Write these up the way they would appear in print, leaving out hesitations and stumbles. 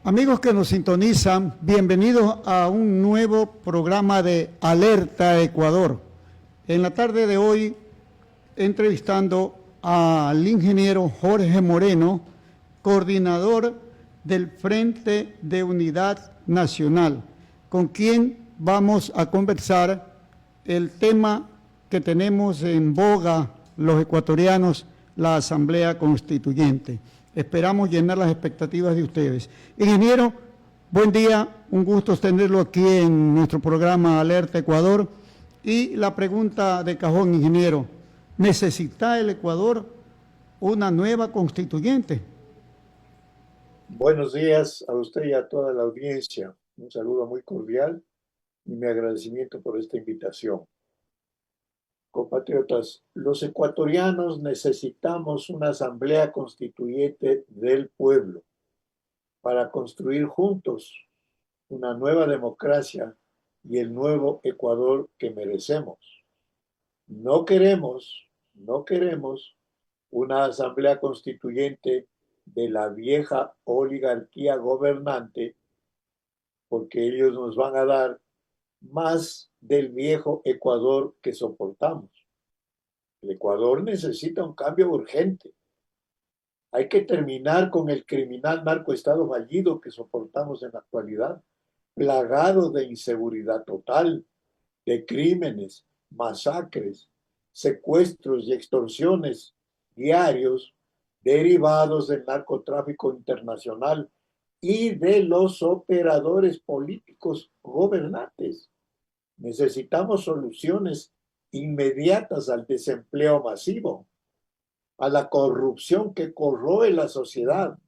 Amigos que nos sintonizan, bienvenidos a un nuevo programa de Alerta Ecuador. En la tarde de hoy, entrevistando al ingeniero Jorge Moreno, coordinador del Frente de Unidad Nacional, con quien vamos a conversar el tema que tenemos en boga los ecuatorianos, la Asamblea Constituyente. Esperamos llenar las expectativas de ustedes. Ingeniero, buen día, un gusto tenerlo aquí en nuestro programa Alerta Ecuador. Y la pregunta de cajón, ingeniero, ¿necesita el Ecuador una nueva constituyente? Buenos días a usted y a toda la audiencia. Un saludo muy cordial y mi agradecimiento por esta invitación. Compatriotas, los ecuatorianos necesitamos una asamblea constituyente del pueblo para construir juntos una nueva democracia y el nuevo Ecuador que merecemos. No queremos una asamblea constituyente de la vieja oligarquía gobernante, porque ellos nos van a dar más del viejo Ecuador que soportamos. El Ecuador necesita un cambio urgente. Hay que terminar con el criminal narcoestado fallido que soportamos en la actualidad, plagado de inseguridad total, de crímenes, masacres, secuestros y extorsiones diarios derivados del narcotráfico internacional y de los operadores políticos gobernantes. Necesitamos soluciones inmediatas al desempleo masivo, a la corrupción que corroe la sociedad,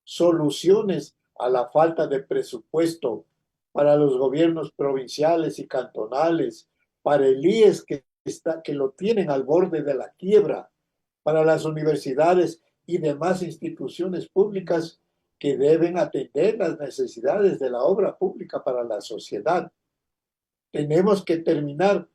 soluciones a la falta de presupuesto para los gobiernos provinciales y cantonales, para el IES que lo tienen al borde de la quiebra, para las universidades y demás instituciones públicas que deben atender las necesidades de la obra pública para la sociedad. Tenemos que terminar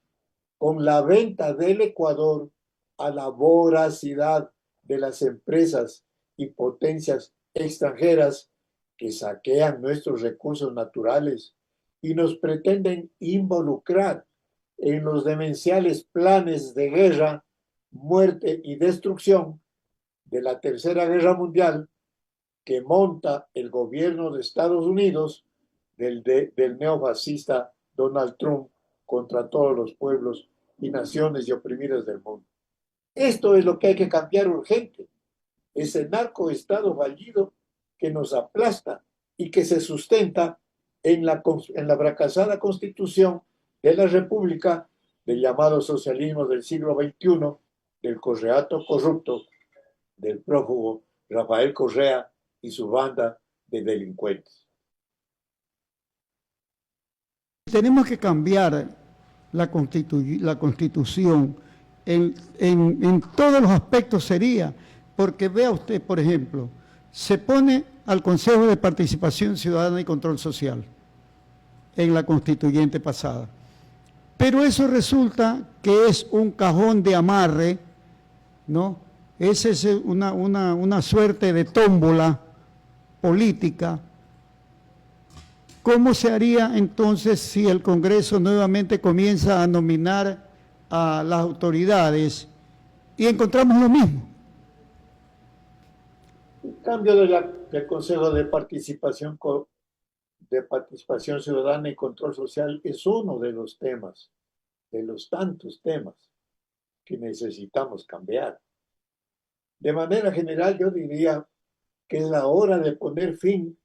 con la venta del Ecuador a la voracidad de las empresas y potencias extranjeras que saquean nuestros recursos naturales y nos pretenden involucrar en los demenciales planes de guerra, muerte y destrucción de la Tercera Guerra Mundial que monta el gobierno de Estados Unidos del neofascista Donald Trump contra todos los pueblos y naciones y oprimidas del mundo. Esto es lo que hay que cambiar urgente. Ese narcoestado fallido que nos aplasta y que se sustenta en la fracasada constitución de la República del llamado socialismo del siglo XXI, del correato corrupto, del prófugo Rafael Correa y su banda de delincuentes. Tenemos que cambiar la Constitución en todos los aspectos sería, porque vea usted, por ejemplo, se pone al Consejo de Participación Ciudadana y Control Social en la constituyente pasada, pero eso resulta que es un cajón de amarre, ¿no? Es una suerte de tómbola política. ¿Cómo se haría entonces si el Congreso nuevamente comienza a nominar a las autoridades y encontramos lo mismo? El cambio del Consejo de Participación Ciudadana y Control Social es uno de los temas, de los tantos temas que necesitamos cambiar. De manera general, yo diría que es la hora de poner fin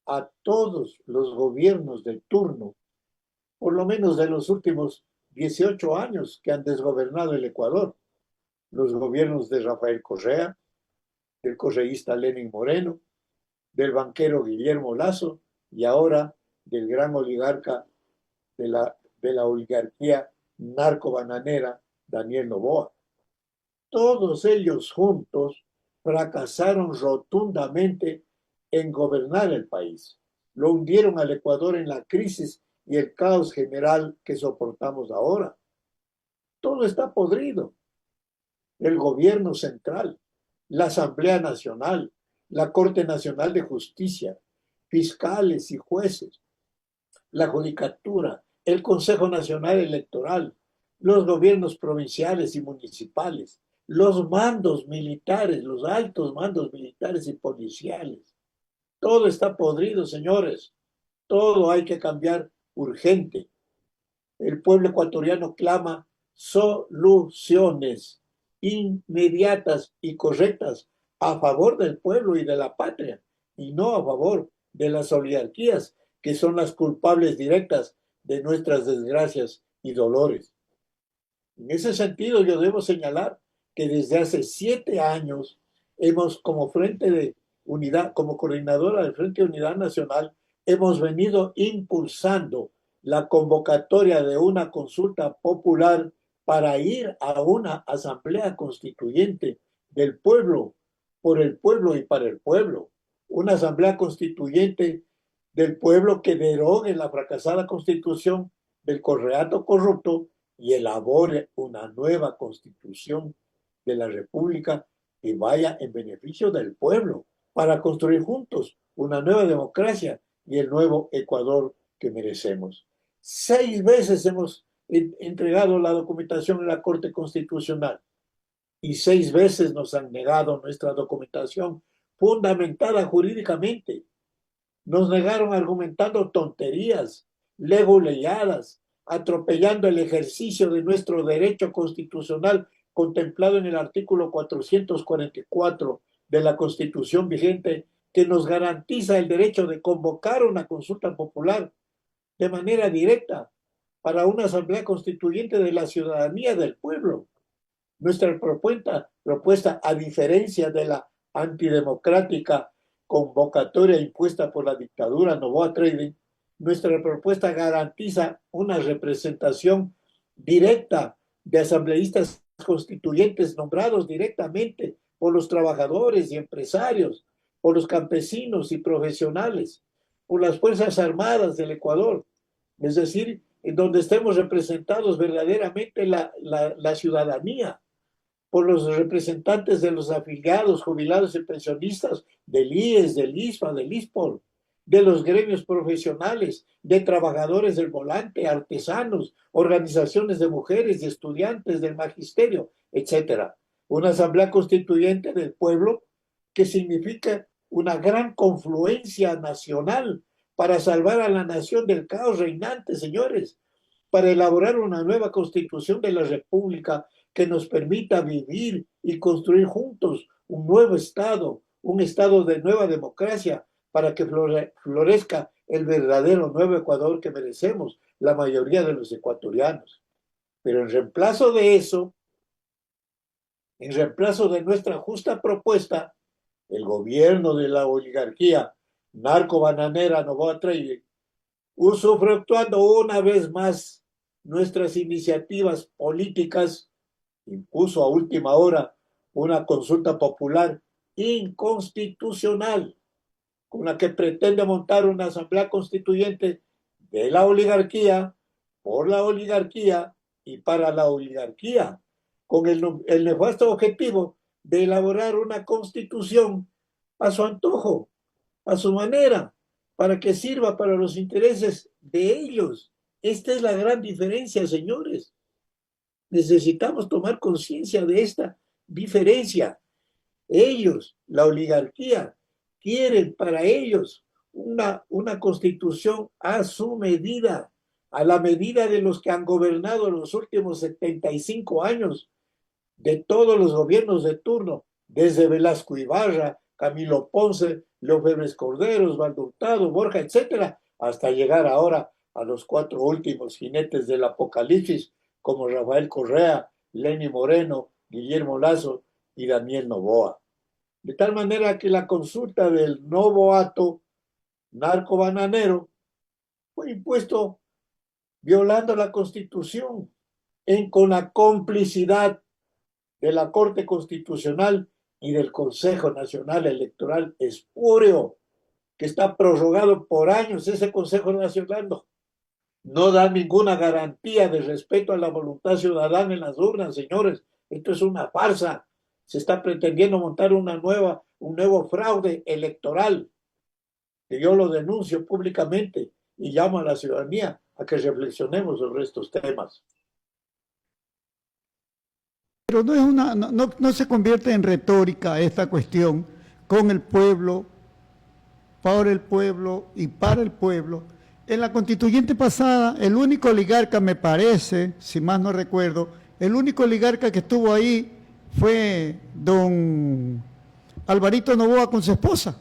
a todos los gobiernos de turno, por lo menos de los últimos 18 años que han desgobernado el Ecuador. Los gobiernos de Rafael Correa, del correísta Lenín Moreno, del banquero Guillermo Lasso y ahora del gran oligarca de la oligarquía narcobananera Daniel Noboa. Todos ellos juntos fracasaron rotundamente en gobernar el país. Lo hundieron al Ecuador en la crisis y el caos general que soportamos ahora. Todo está podrido. El gobierno central, la Asamblea Nacional, la Corte Nacional de Justicia, fiscales y jueces, la judicatura, el Consejo Nacional Electoral, los gobiernos provinciales y municipales, los mandos militares, los altos mandos militares y policiales. Todo está podrido, señores. Todo hay que cambiar urgente. El pueblo ecuatoriano clama soluciones inmediatas y correctas a favor del pueblo y de la patria, y no a favor de las oligarquías, que son las culpables directas de nuestras desgracias y dolores. En ese sentido, yo debo señalar que desde hace 7 años hemos, como Frente de Unidad, como coordinadora del Frente de Unidad Nacional, hemos venido impulsando la convocatoria de una consulta popular para ir a una asamblea constituyente del pueblo, por el pueblo y para el pueblo. Una asamblea constituyente del pueblo que derogue la fracasada constitución del correato corrupto y elabore una nueva constitución de la República que vaya en beneficio del pueblo para construir juntos una nueva democracia y el nuevo Ecuador que merecemos. 6 veces hemos entregado la documentación en la Corte Constitucional y 6 veces nos han negado nuestra documentación fundamentada jurídicamente. Nos negaron argumentando tonterías, leguleyadas, atropellando el ejercicio de nuestro derecho constitucional contemplado en el artículo 444 de la Constitución vigente, que nos garantiza el derecho de convocar una consulta popular de manera directa para una asamblea constituyente de la ciudadanía del pueblo. Nuestra propuesta, a diferencia de la antidemocrática convocatoria impuesta por la dictadura Noboa Trading, nuestra propuesta garantiza una representación directa de asambleístas constituyentes nombrados directamente por los trabajadores y empresarios, por los campesinos y profesionales, por las Fuerzas Armadas del Ecuador, es decir, en donde estemos representados verdaderamente la ciudadanía, por los representantes de los afiliados, jubilados y pensionistas del IES, del ISFA, del ISPOL, de los gremios profesionales, de trabajadores del volante, artesanos, organizaciones de mujeres y estudiantes del magisterio, etc. Una asamblea constituyente del pueblo que significa una gran confluencia nacional para salvar a la nación del caos reinante, señores, para elaborar una nueva constitución de la República que nos permita vivir y construir juntos un nuevo Estado, un Estado de nueva democracia, para que florezca el verdadero nuevo Ecuador que merecemos la mayoría de los ecuatorianos. Pero en reemplazo de eso, en reemplazo de nuestra justa propuesta, el gobierno de la oligarquía narco-bananera Noboa Trading, usufructuando una vez más nuestras iniciativas políticas, impuso a última hora una consulta popular inconstitucional con la que pretende montar una asamblea constituyente de la oligarquía, por la oligarquía y para la oligarquía, con el nefasto objetivo de elaborar una constitución a su antojo, a su manera, para que sirva para los intereses de ellos. Esta es la gran diferencia, señores. Necesitamos tomar conciencia de esta diferencia. Ellos, la oligarquía, quieren para ellos una constitución a su medida, a la medida de los que han gobernado los últimos 75 años, de todos los gobiernos de turno, desde Velasco Ibarra, Camilo Ponce, Leo Febres Cordero, Osvaldo Hurtado, Borja, etcétera, hasta llegar ahora a los 4 últimos jinetes del apocalipsis, como Rafael Correa, Lenny Moreno, Guillermo Lazo y Daniel Noboa. De tal manera que la consulta del Noboato narco-bananero fue impuesto violando la Constitución, con la complicidad de la Corte Constitucional y del Consejo Nacional Electoral espúreo, que está prorrogado por años. Ese Consejo Nacional no da ninguna garantía de respeto a la voluntad ciudadana en las urnas, señores. Esto es una farsa. Se está pretendiendo montar un nuevo fraude electoral. que yo lo denuncio públicamente y llamo a la ciudadanía a que reflexionemos sobre estos temas. Pero no, es no se convierte en retórica esta cuestión con el pueblo, por el pueblo y para el pueblo. En la constituyente pasada, el único oligarca, me parece, si más no recuerdo, el único oligarca que estuvo ahí fue don Alvarito Noboa con su esposa.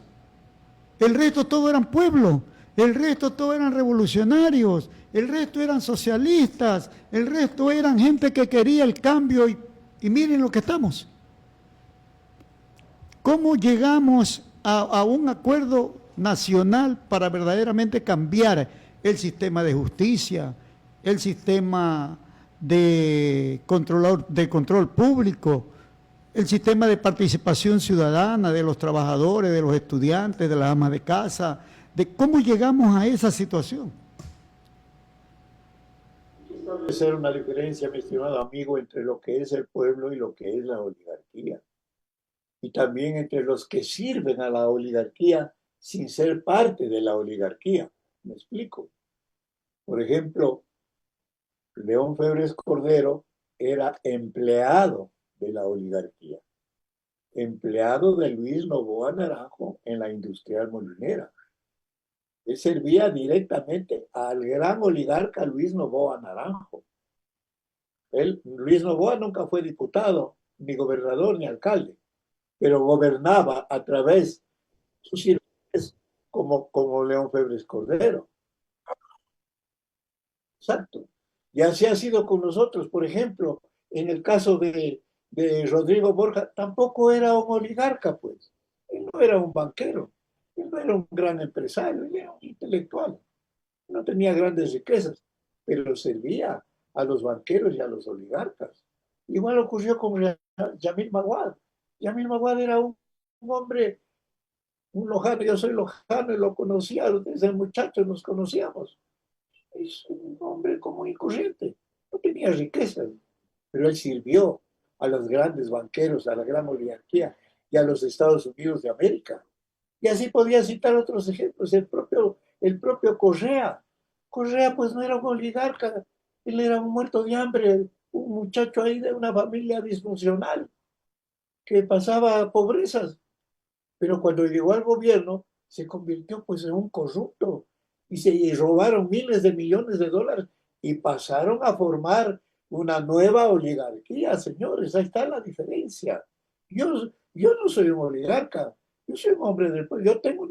El resto todo eran pueblo, el resto todo eran revolucionarios, el resto eran socialistas, el resto eran gente que quería el cambio y miren lo que estamos. ¿Cómo llegamos a un acuerdo nacional para verdaderamente cambiar el sistema de justicia, el sistema de control público, el sistema de participación ciudadana de los trabajadores, de los estudiantes, de las amas de casa, de cómo llegamos a esa situación? Debe ser una diferencia, mi estimado amigo, entre lo que es el pueblo y lo que es la oligarquía. Y también entre los que sirven a la oligarquía sin ser parte de la oligarquía. ¿Me explico? Por ejemplo, León Febres Cordero era empleado de la oligarquía, empleado de Luis Noboa Naranjo en la industrial molinera. Él servía directamente al gran oligarca Luis Noboa Naranjo. Luis Noboa nunca fue diputado, ni gobernador, ni alcalde, pero gobernaba a través de sus sirvientes como León Febres Cordero. Exacto. Y así ha sido con nosotros. Por ejemplo, en el caso de Rodrigo Borja, tampoco era un oligarca, pues. Él no era un banquero, él no era un gran empresario, él era un intelectual. No tenía grandes riquezas, pero servía a los banqueros y a los oligarcas. Igual ocurrió con Yamil Maguad. Yamil Maguad era un hombre, un lojano, yo soy lojano y lo conocía, desde muchacho nos conocíamos. Es un hombre común y corriente, no tenía riquezas, pero él sirvió a los grandes banqueros, a la gran oligarquía y a los Estados Unidos de América. Y así podía citar otros ejemplos, el propio Correa. Correa pues no era un oligarca, él era un muerto de hambre, un muchacho ahí de una familia disfuncional que pasaba pobrezas, pero cuando llegó al gobierno se convirtió pues en un corrupto y se robaron miles de millones de dólares y pasaron a formar una nueva oligarquía, señores, ahí está la diferencia. Yo no soy un oligarca, yo soy un hombre del pueblo, yo tengo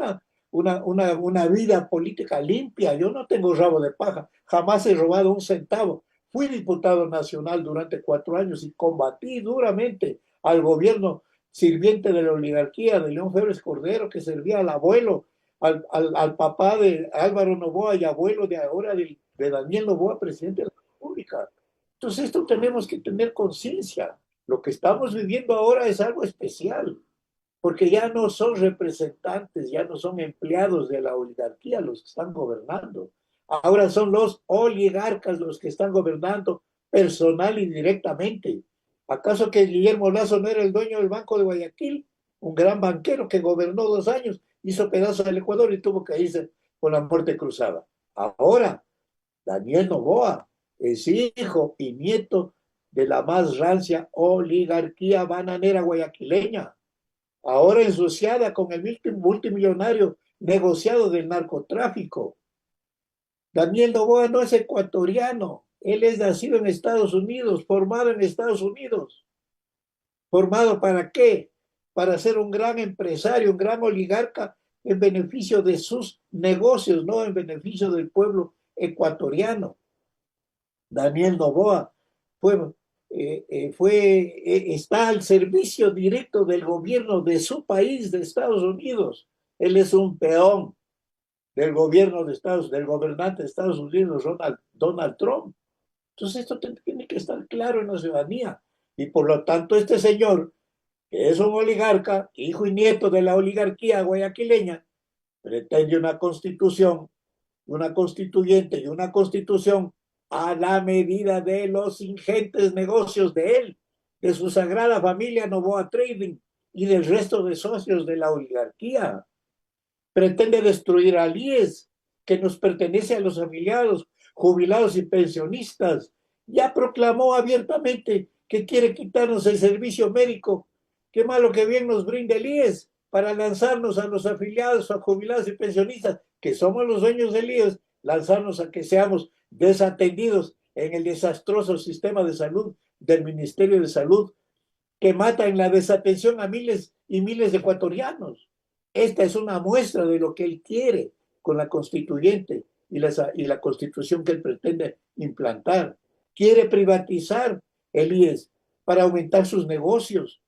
una vida política limpia, yo no tengo rabo de paja, jamás he robado un centavo. Fui diputado nacional durante 4 años y combatí duramente al gobierno sirviente de la oligarquía de León Febres Cordero, que servía al abuelo, al papá de Álvaro Noboa y abuelo de ahora de Daniel Noboa, presidente de la República. Entonces esto tenemos que tener conciencia. Lo que estamos viviendo ahora es algo especial, porque ya no son representantes, ya no son empleados de la oligarquía los que están gobernando. Ahora son los oligarcas los que están gobernando personal y directamente. ¿Acaso que Guillermo Lazo no era el dueño del Banco de Guayaquil? Un gran banquero que gobernó 2 años, hizo pedazos al Ecuador y tuvo que irse con la muerte cruzada. Ahora, Daniel Noboa es hijo y nieto de la más rancia oligarquía bananera guayaquileña, ahora ensuciada con el multimillonario negociado del narcotráfico. Daniel Noboa no es ecuatoriano, él es nacido en Estados Unidos, formado en Estados Unidos. ¿Formado para qué? Para ser un gran empresario, un gran oligarca en beneficio de sus negocios, no en beneficio del pueblo ecuatoriano. Daniel Noboa fue, está al servicio directo del gobierno de su país, de Estados Unidos. Él es un peón del gobierno de del gobernante de Estados Unidos, Donald Trump. Entonces esto tiene que estar claro en la ciudadanía. Y por lo tanto este señor, que es un oligarca, hijo y nieto de la oligarquía guayaquileña, pretende una constitución, una constituyente y una constitución a la medida de los ingentes negocios de él, de su sagrada familia Noboa Trading y del resto de socios de la oligarquía. pretende destruir al IES, que nos pertenece a los afiliados, jubilados y pensionistas. Ya proclamó abiertamente que quiere quitarnos el servicio médico. Qué malo que bien nos brinde el IES para lanzarnos a los afiliados, a jubilados y pensionistas, que somos los dueños del IES, lanzarnos a que seamos desatendidos en el desastroso sistema de salud del Ministerio de Salud, que mata en la desatención a miles y miles de ecuatorianos. Esta es una muestra de lo que él quiere con la constituyente y la constitución que él pretende implantar. Quiere privatizar el IES para aumentar sus negocios.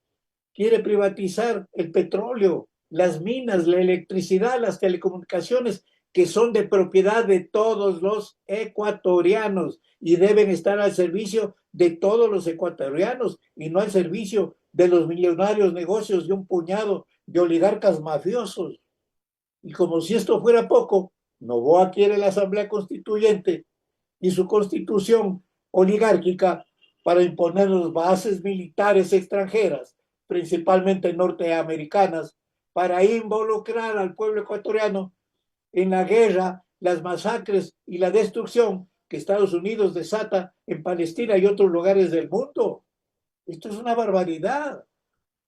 Quiere privatizar el petróleo, las minas, la electricidad, las telecomunicaciones, que son de propiedad de todos los ecuatorianos y deben estar al servicio de todos los ecuatorianos y no al servicio de los millonarios negocios de un puñado de oligarcas mafiosos. Y como si esto fuera poco, Noboa quiere la Asamblea Constituyente y su constitución oligárquica para imponer las bases militares extranjeras, principalmente norteamericanas, para involucrar al pueblo ecuatoriano en la guerra, las masacres y la destrucción que Estados Unidos desata en Palestina y otros lugares del mundo. Esto es una barbaridad.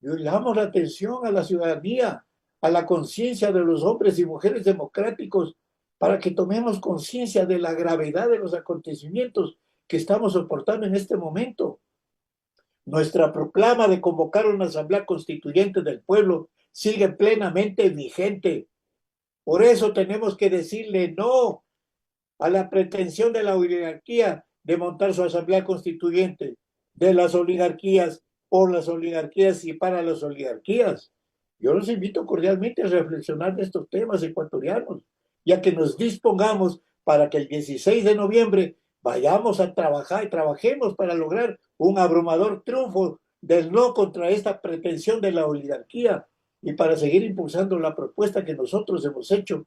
Yo llamo la atención a la ciudadanía, a la conciencia de los hombres y mujeres democráticos, para que tomemos conciencia de la gravedad de los acontecimientos que estamos soportando en este momento. Nuestra proclama de convocar una asamblea constituyente del pueblo sigue plenamente vigente. Por eso tenemos que decirle no a la pretensión de la oligarquía de montar su asamblea constituyente, de las oligarquías, por las oligarquías y para las oligarquías. Yo los invito cordialmente a reflexionar de estos temas ecuatorianos, ya que nos dispongamos para que el 16 de noviembre vayamos a trabajar y trabajemos para lograr un abrumador triunfo del no contra esta pretensión de la oligarquía y para seguir impulsando la propuesta que nosotros hemos hecho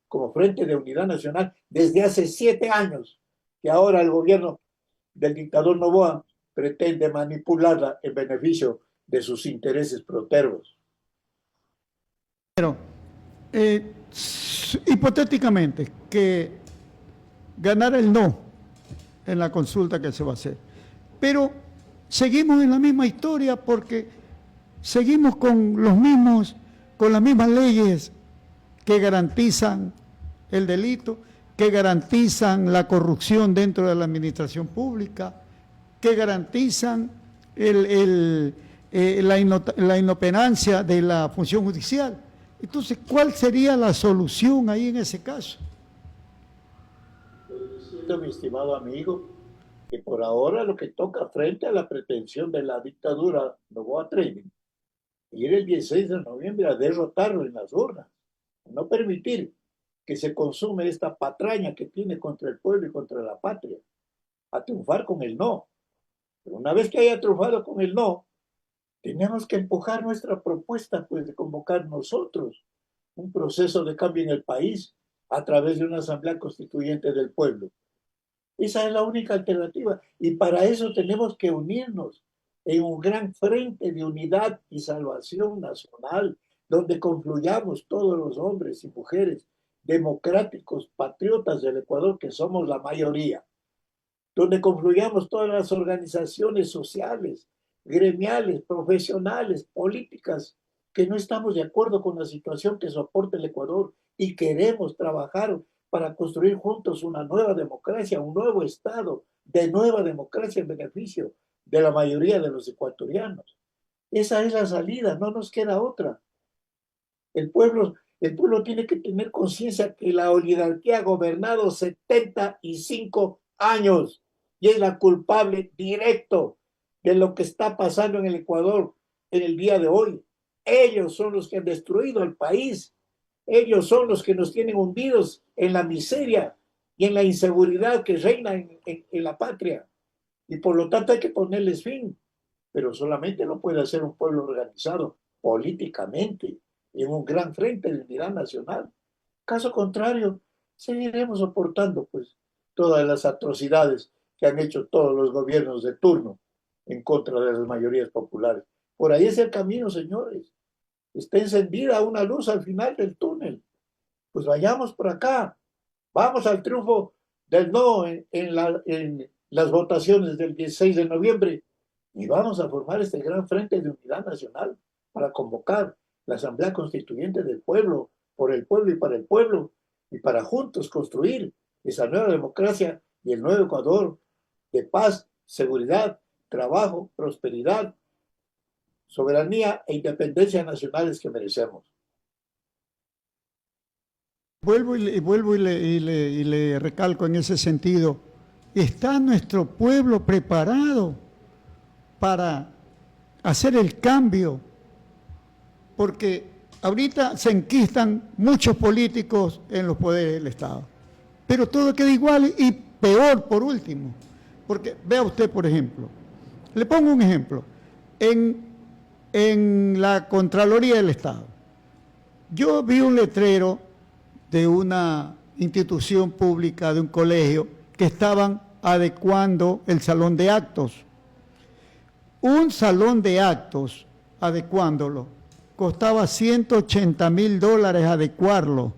como Frente de Unidad Nacional desde hace 7 años, que ahora el gobierno del dictador Noboa pretende manipularla en beneficio de sus intereses protervos. Pero, hipotéticamente, que ganara el no en la consulta que se va a hacer, pero seguimos en la misma historia porque seguimos con las mismas leyes que garantizan el delito, que garantizan la corrupción dentro de la administración pública, que garantizan la inoperancia de la función judicial. Entonces, ¿cuál sería la solución ahí en ese caso? Mi estimado amigo, que por ahora lo que toca frente a la pretensión de la dictadura Noboa Training, ir el 16 de noviembre a derrotarlo en las urnas, no permitir que se consume esta patraña que tiene contra el pueblo y contra la patria, a triunfar con el no. Pero una vez que haya triunfado con el no, tenemos que empujar nuestra propuesta, pues, de convocar nosotros un proceso de cambio en el país a través de una asamblea constituyente del pueblo. Esa es la única alternativa y para eso tenemos que unirnos en un gran frente de unidad y salvación nacional, donde confluyamos todos los hombres y mujeres democráticos, patriotas del Ecuador, que somos la mayoría, donde confluyamos todas las organizaciones sociales, gremiales, profesionales, políticas, que no estamos de acuerdo con la situación que soporta el Ecuador y queremos trabajar para construir juntos una nueva democracia, un nuevo Estado de nueva democracia en beneficio de la mayoría de los ecuatorianos. Esa es la salida, no nos queda otra. El pueblo tiene que tener conciencia que la oligarquía ha gobernado 75 años y es la culpable directo de lo que está pasando en el Ecuador en el día de hoy. Ellos son los que han destruido el país. Ellos son los que nos tienen hundidos en la miseria y en la inseguridad que reina en la patria. Y por lo tanto hay que ponerles fin. Pero solamente lo puede hacer un pueblo organizado políticamente en un gran frente de unidad nacional. Caso contrario, seguiremos soportando pues todas las atrocidades que han hecho todos los gobiernos de turno en contra de las mayorías populares. Por ahí es el camino, señores. Está encendida una luz al final del túnel. pues vayamos por acá, vamos al triunfo del no en las votaciones del 16 de noviembre y vamos a formar este gran frente de unidad nacional para convocar la Asamblea Constituyente del pueblo, por el pueblo y para el pueblo, y para juntos construir esa nueva democracia y el nuevo Ecuador de paz, seguridad, trabajo, prosperidad, soberanía e independencia nacionales que merecemos. Vuelvo y le recalco en ese sentido. ¿Está nuestro pueblo preparado para hacer el cambio? Porque ahorita se enquistan muchos políticos en los poderes del Estado, pero todo queda igual y peor por último. Porque vea usted, por ejemplo, le pongo un ejemplo, en la Contraloría del Estado, yo vi un letrero de una institución pública, de un colegio, que estaban adecuando el salón de actos. Un salón de actos, adecuándolo, costaba $180,000 adecuarlo.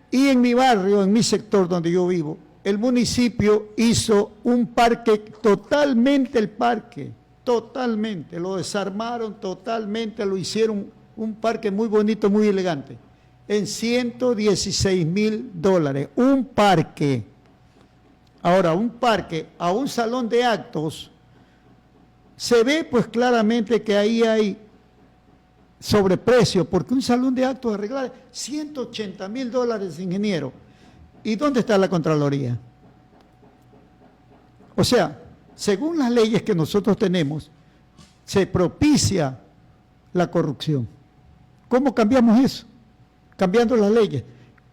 Y en mi barrio, en mi sector donde yo vivo, el municipio hizo un parque, totalmente el parque, totalmente, lo desarmaron totalmente, lo hicieron un parque muy bonito, muy elegante, en $116,000, un parque. Ahora, un parque a un salón de actos, se ve pues claramente que ahí hay sobreprecio, porque un salón de actos arreglar $180,000, ingeniero. ¿Y dónde está la Contraloría? O sea, según las leyes que nosotros tenemos, se propicia la corrupción. ¿Cómo cambiamos eso? Cambiando las leyes.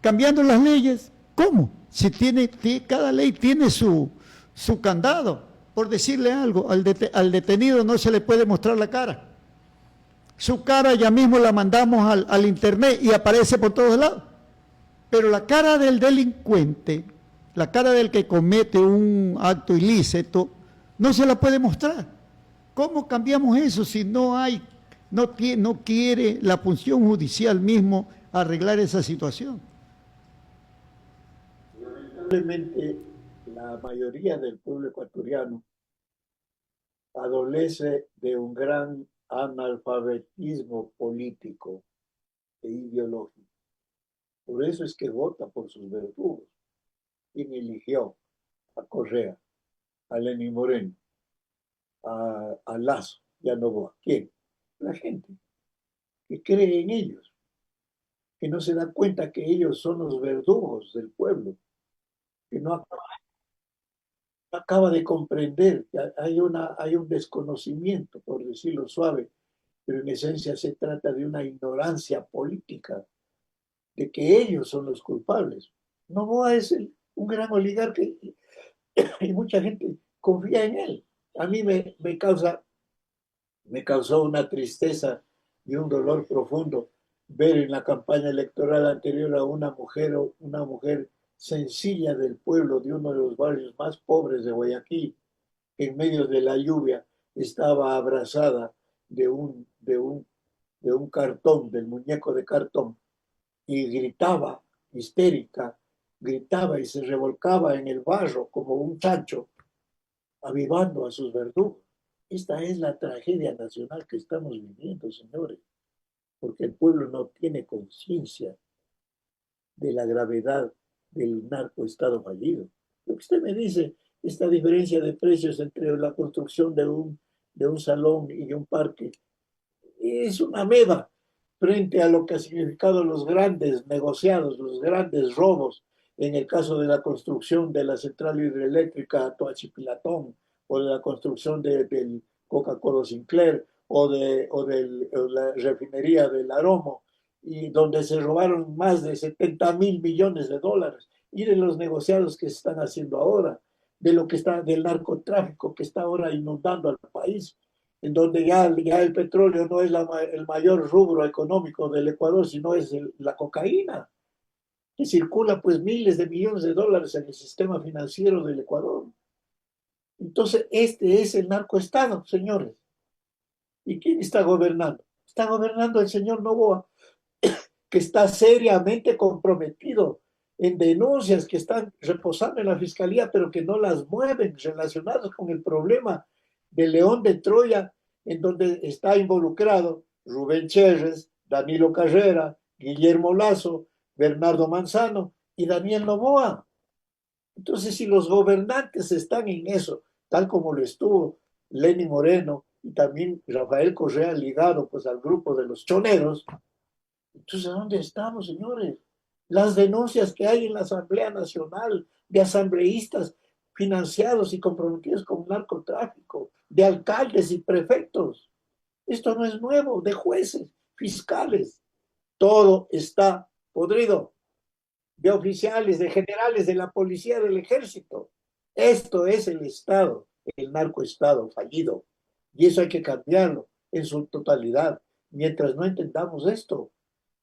Cambiando las leyes, ¿cómo? Si cada ley tiene su candado. Por decirle algo, al detenido no se le puede mostrar la cara. Su cara ya mismo la mandamos al internet y aparece por todos lados. Pero la cara del delincuente, la cara del que comete un acto ilícito, no se la puede mostrar. ¿Cómo cambiamos eso si no quiere la función judicial mismo arreglar esa situación? Lamentablemente, la mayoría del pueblo ecuatoriano adolece de un gran analfabetismo político e ideológico. Por eso es que vota por sus verdugos. ¿Quién eligió a Correa, a Lenín Moreno, a Lazo y a Noboa? ¿Quién? La gente que cree en ellos, que no se da cuenta que ellos son los verdugos del pueblo, que no acaba de comprender que hay un desconocimiento, por decirlo suave, pero en esencia se trata de una ignorancia política, de que ellos son los culpables. Noboa es un gran oligarca y mucha gente confía en él. A mí me causó una tristeza y un dolor profundo ver en la campaña electoral anterior a una mujer sencilla del pueblo, de uno de los barrios más pobres de Guayaquil, que en medio de la lluvia estaba abrazada de un cartón, del muñeco de cartón, y gritaba, histérica, gritaba y se revolcaba en el barro como un chancho, avivando a sus verdugos. Esta es la tragedia nacional que estamos viviendo, señores, porque el pueblo no tiene conciencia de la gravedad del narcoestado fallido. Lo que usted me dice, esta diferencia de precios entre la construcción de un salón y de un parque, es una meba frente a lo que ha significado los grandes negociados, los grandes robos, en el caso de la construcción de la central hidroeléctrica Toachipilatón, o de la construcción del Coca-Cola Sinclair, o la refinería del Aromo, y donde se robaron más de 70,000 millones de dólares, y de los negociados que se están haciendo ahora, de lo que está del narcotráfico que está ahora inundando al país, en donde ya el petróleo no es el mayor rubro económico del Ecuador, sino es la cocaína, que circula pues miles de millones de dólares en el sistema financiero del Ecuador. Entonces, este es el narcoestado, señores. ¿Y quién está gobernando? Está gobernando el señor Noboa, que está seriamente comprometido en denuncias que están reposando en la fiscalía, pero que no las mueven, relacionadas con el problema de León de Troya, en donde está involucrado Rubén Cherres, Danilo Carrera, Guillermo Lazo, Bernardo Manzano y Daniel Noboa. Entonces, si los gobernantes están en eso, tal como lo estuvo Lenny Moreno y también Rafael Correa ligado pues al grupo de los choneros, entonces ¿dónde estamos, señores? Las denuncias que hay en la Asamblea Nacional de asambleístas financiados y comprometidos con narcotráfico, de alcaldes y prefectos. Esto no es nuevo, de jueces, fiscales. Todo está podrido, de oficiales, de generales de la policía, del ejército. Esto es el Estado, el narcoestado fallido. Y eso hay que cambiarlo en su totalidad. Mientras no entendamos esto,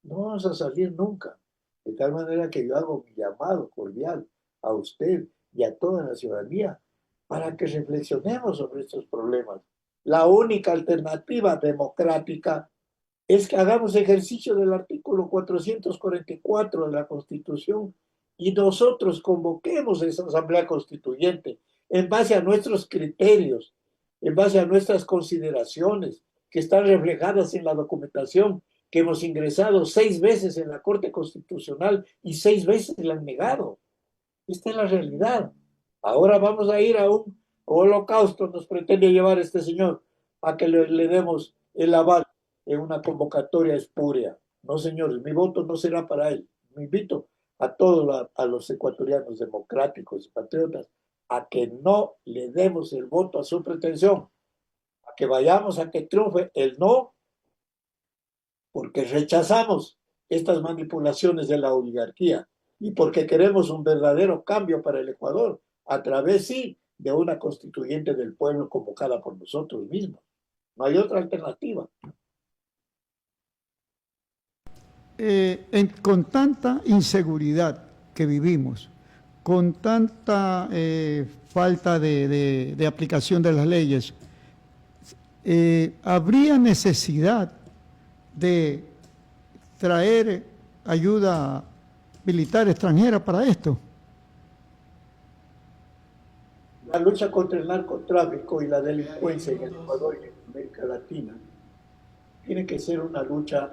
no vamos a salir nunca. De tal manera que yo hago mi llamado cordial a usted y a toda la ciudadanía para que reflexionemos sobre estos problemas. La única alternativa democrática es que hagamos ejercicio del artículo 444 de la Constitución y nosotros convoquemos esa Asamblea Constituyente en base a nuestros criterios, en base a nuestras consideraciones que están reflejadas en la documentación que hemos ingresado 6 veces en la Corte Constitucional y 6 veces la han negado. Esta es la realidad. Ahora vamos a ir a un holocausto, nos pretende llevar este señor a que le demos el aval en una convocatoria espuria. No, señores, mi voto no será para él. Me invito a todos los ecuatorianos democráticos y patriotas a que no le demos el voto a su pretensión, a que vayamos a que triunfe el no, porque rechazamos estas manipulaciones de la oligarquía y porque queremos un verdadero cambio para el Ecuador, a través, sí, de una constituyente del pueblo convocada por nosotros mismos. No hay otra alternativa. Con tanta inseguridad que vivimos, con tanta falta de aplicación de las leyes, ¿habría necesidad de traer ayuda militar extranjera para esto? La lucha contra el narcotráfico y la delincuencia en el Ecuador y en América Latina tiene que ser una lucha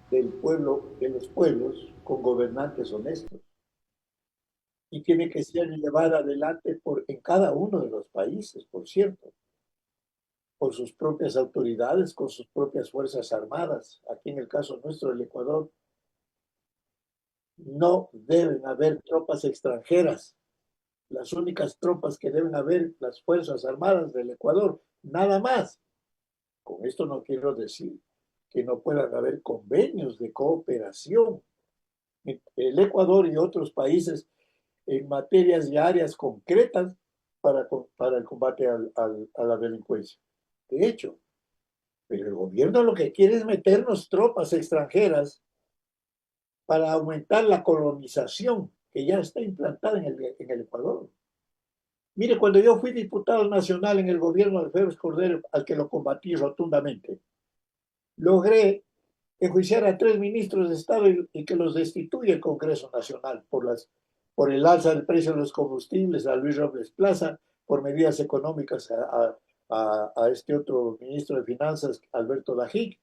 del pueblo, de los pueblos, con gobernantes honestos. Y tiene que ser llevada adelante en cada uno de los países, por cierto, por sus propias autoridades, con sus propias fuerzas armadas. Aquí en el caso nuestro del Ecuador, no deben haber tropas extranjeras. Las únicas tropas que deben haber, las Fuerzas Armadas del Ecuador, nada más. Con esto no quiero decir que no puedan haber convenios de cooperación entre el Ecuador y otros países en materias y áreas concretas para el combate a la delincuencia. De hecho, pero el gobierno lo que quiere es meternos tropas extranjeras para aumentar la colonización que ya está implantada en el Ecuador. Mire, cuando yo fui diputado nacional en el gobierno de Félix Cordero, al que lo combatí rotundamente, logré enjuiciar a 3 ministros de Estado y que los destituye el Congreso Nacional por el alza del precio de los combustibles a Luis Robles Plaza, por medidas económicas a este otro ministro de Finanzas, Alberto Dajic,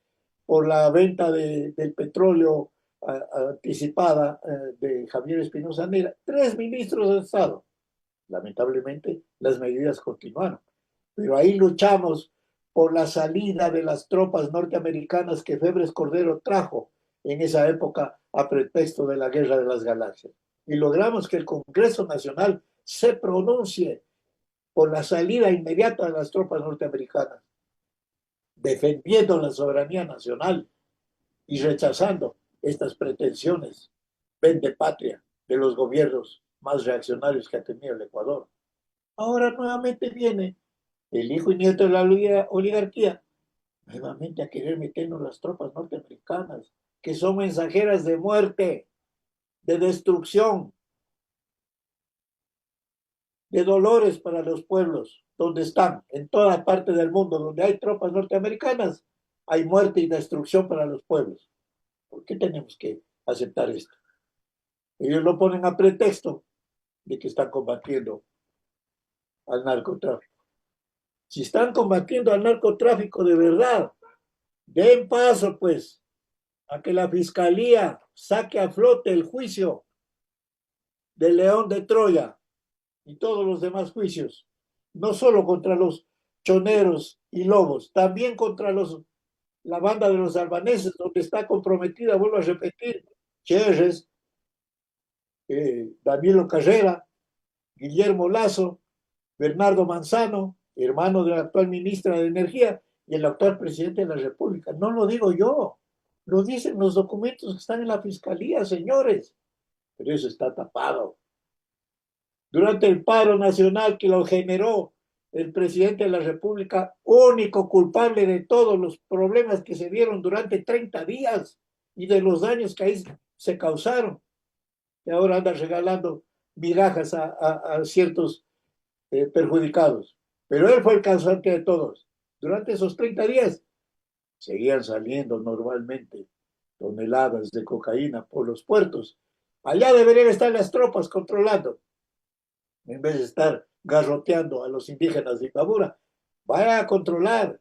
por la venta del petróleo anticipada de Javier Espinosa Nera. 3 ministros de Estado. Lamentablemente, las medidas continuaron. Pero ahí luchamos por la salida de las tropas norteamericanas que Febres Cordero trajo en esa época a pretexto de la Guerra de las Galaxias. Y logramos que el Congreso Nacional se pronuncie por la salida inmediata de las tropas norteamericanas, defendiendo la soberanía nacional y rechazando estas pretensiones vende patria de los gobiernos más reaccionarios que ha tenido el Ecuador. Ahora nuevamente viene el hijo y nieto de la oligarquía, nuevamente a querer meternos las tropas norteamericanas, que son mensajeras de muerte, de destrucción, de dolores para los pueblos, donde están, en toda parte del mundo, donde hay tropas norteamericanas, hay muerte y destrucción para los pueblos. ¿Por qué tenemos que aceptar esto? Ellos lo ponen a pretexto de que están combatiendo al narcotráfico. Si están combatiendo al narcotráfico de verdad, den paso, pues, a que la fiscalía saque a flote el juicio del León de Troya y todos los demás juicios, no solo contra los choneros y lobos, también contra la banda de los albaneses, donde está comprometida, vuelvo a repetir, Cherres, Danilo Carrera, Guillermo Lazo, Bernardo Manzano, hermano de la actual ministra de Energía y el actual presidente de la República. No lo digo yo, lo dicen los documentos que están en la fiscalía, señores, pero eso está tapado. Durante el paro nacional que lo generó el presidente de la República, único culpable de todos los problemas que se dieron durante 30 días y de los daños que ahí se causaron, y ahora anda regalando migajas a ciertos perjudicados. Pero él fue el causante de todos. Durante esos 30 días seguían saliendo normalmente toneladas de cocaína por los puertos. Allá deberían estar las tropas controlando, en vez de estar garroteando a los indígenas de Imbabura. Vaya a controlar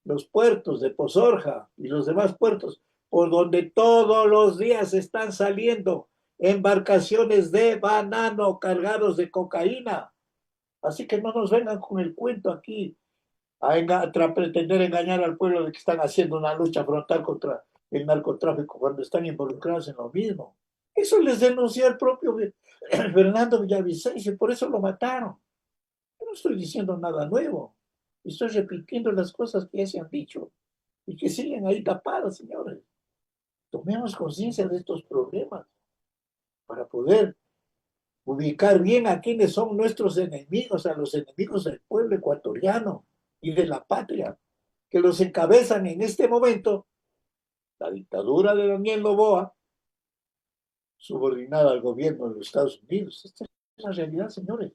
los puertos de Pozorja y los demás puertos, por donde todos los días están saliendo embarcaciones de banano cargados de cocaína. Así que no nos vengan con el cuento aquí a pretender engañar al pueblo de que están haciendo una lucha frontal contra el narcotráfico cuando están involucrados en lo mismo. Eso les denunció el propio Fernando Villavicencio, por eso lo mataron. Yo no estoy diciendo nada nuevo, estoy repitiendo las cosas que ya se han dicho y que siguen ahí tapadas, señores. Tomemos conciencia de estos problemas para poder ubicar bien a quienes son nuestros enemigos, a los enemigos del pueblo ecuatoriano y de la patria, que los encabezan en este momento la dictadura de Daniel Noboa, subordinada al gobierno de los Estados Unidos. Esta es la realidad, señores.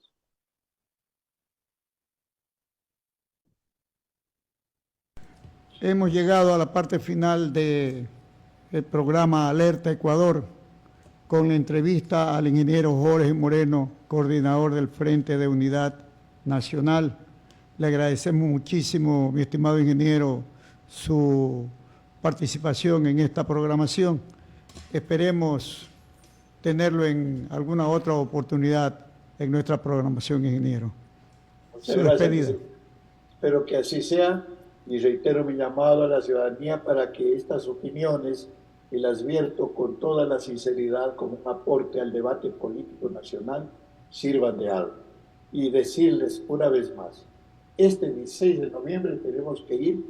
Hemos llegado a la parte final del programa Alerta Ecuador, con la entrevista al ingeniero Jorge Moreno, coordinador del Frente de Unidad Nacional. Le agradecemos muchísimo, mi estimado ingeniero, su participación en esta programación. Esperemos tenerlo en alguna otra oportunidad en nuestra programación, ingeniero. Muchas gracias. Espero que así sea y reitero mi llamado a la ciudadanía para que estas opiniones, y las vierto con toda la sinceridad como un aporte al debate político nacional, sirvan de algo. Y decirles una vez más, este 16 de noviembre tenemos que ir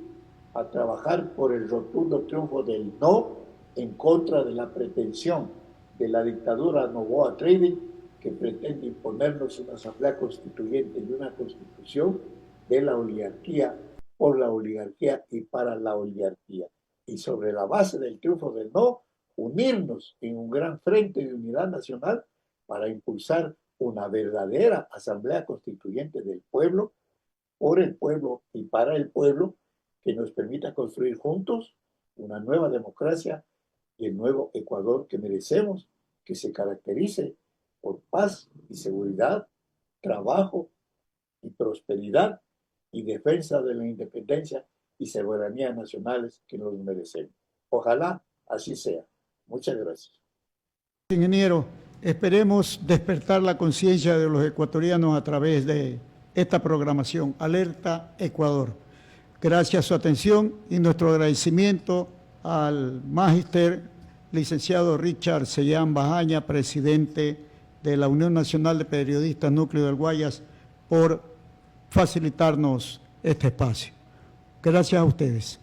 a trabajar por el rotundo triunfo del no en contra de la pretensión de la dictadura Noboa Trading, que pretende imponernos una asamblea constituyente y una constitución de la oligarquía, por la oligarquía y para la oligarquía. Y sobre la base del triunfo del no, unirnos en un gran frente de unidad nacional para impulsar una verdadera asamblea constituyente del pueblo, por el pueblo y para el pueblo, que nos permita construir juntos una nueva democracia y el nuevo Ecuador que merecemos, que se caracterice por paz y seguridad, trabajo y prosperidad y defensa de la independencia y soberanía nacionales que nos merecemos. Ojalá así sea. Muchas gracias. Ingeniero, esperemos despertar la conciencia de los ecuatorianos a través de esta programación, Alerta Ecuador. Gracias a su atención y nuestro agradecimiento al magíster licenciado Richard Sellán Bajaña, presidente de la Unión Nacional de Periodistas Núcleo del Guayas, por facilitarnos este espacio. Gracias a ustedes.